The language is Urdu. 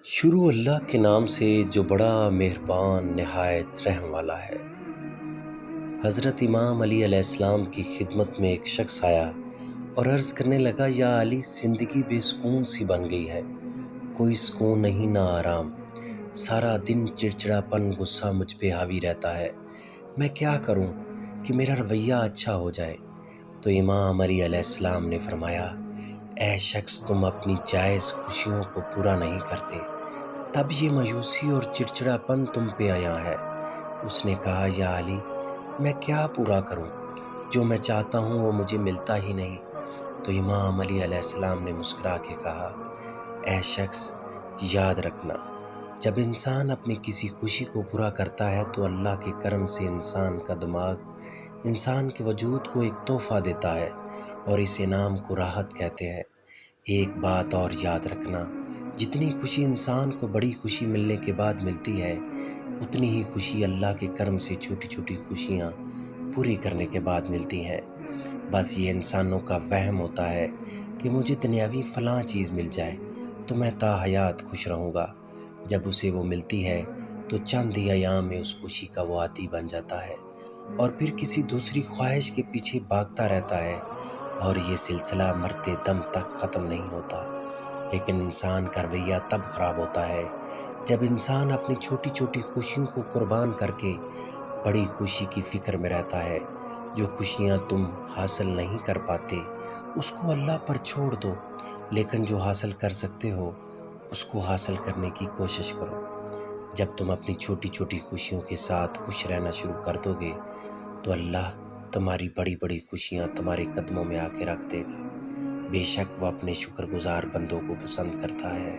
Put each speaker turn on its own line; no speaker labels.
شروع اللہ کے نام سے جو بڑا مہربان نہایت رحم والا ہے۔ حضرت امام علی علیہ السلام کی خدمت میں ایک شخص آیا اور عرض کرنے لگا، یا علی، زندگی بے سکون سی بن گئی ہے، کوئی سکون نہیں نہ آرام، سارا دن چڑچڑاپن غصہ مجھ پہ حاوی رہتا ہے، میں کیا کروں کہ میرا رویہ اچھا ہو جائے؟ تو امام علی علیہ السلام نے فرمایا، اے شخص، تم اپنی جائز خوشیوں کو پورا نہیں کرتے، تب یہ مایوسی اور چڑچڑاپن تم پہ آیا ہے۔ اس نے کہا، یا علی، میں کیا پورا کروں؟ جو میں چاہتا ہوں وہ مجھے ملتا ہی نہیں۔ تو امام علی علیہ السلام نے مسکرا کے کہا، اے شخص، یاد رکھنا، جب انسان اپنی کسی خوشی کو پورا کرتا ہے تو اللہ کے کرم سے انسان کا دماغ انسان کے وجود کو ایک تحفہ دیتا ہے اور اس انعام کو راحت کہتے ہیں۔ ایک بات اور یاد رکھنا، جتنی خوشی انسان کو بڑی خوشی ملنے کے بعد ملتی ہے، اتنی ہی خوشی اللہ کے کرم سے چھوٹی چھوٹی خوشیاں پوری کرنے کے بعد ملتی ہیں۔ بس یہ انسانوں کا وہم ہوتا ہے کہ مجھے دنیاوی فلاں چیز مل جائے تو میں تا حیات خوش رہوں گا۔ جب اسے وہ ملتی ہے تو چند ہی ایام میں اس خوشی کا وہ عادی بن جاتا ہے اور پھر کسی دوسری خواہش کے پیچھے بھاگتا رہتا ہے، اور یہ سلسلہ مرتے دم تک ختم نہیں ہوتا۔ لیکن انسان کا رویہ تب خراب ہوتا ہے جب انسان اپنی چھوٹی چھوٹی خوشیوں کو قربان کر کے بڑی خوشی کی فکر میں رہتا ہے۔ جو خوشیاں تم حاصل نہیں کر پاتے اس کو اللہ پر چھوڑ دو، لیکن جو حاصل کر سکتے ہو اس کو حاصل کرنے کی کوشش کرو۔ جب تم اپنی چھوٹی چھوٹی خوشیوں کے ساتھ خوش رہنا شروع کر دو گے تو اللہ تمہاری بڑی بڑی خوشیاں تمہارے قدموں میں آ کے رکھ دے گا۔ بے شک وہ اپنے شکر گزار بندوں کو پسند کرتا ہے۔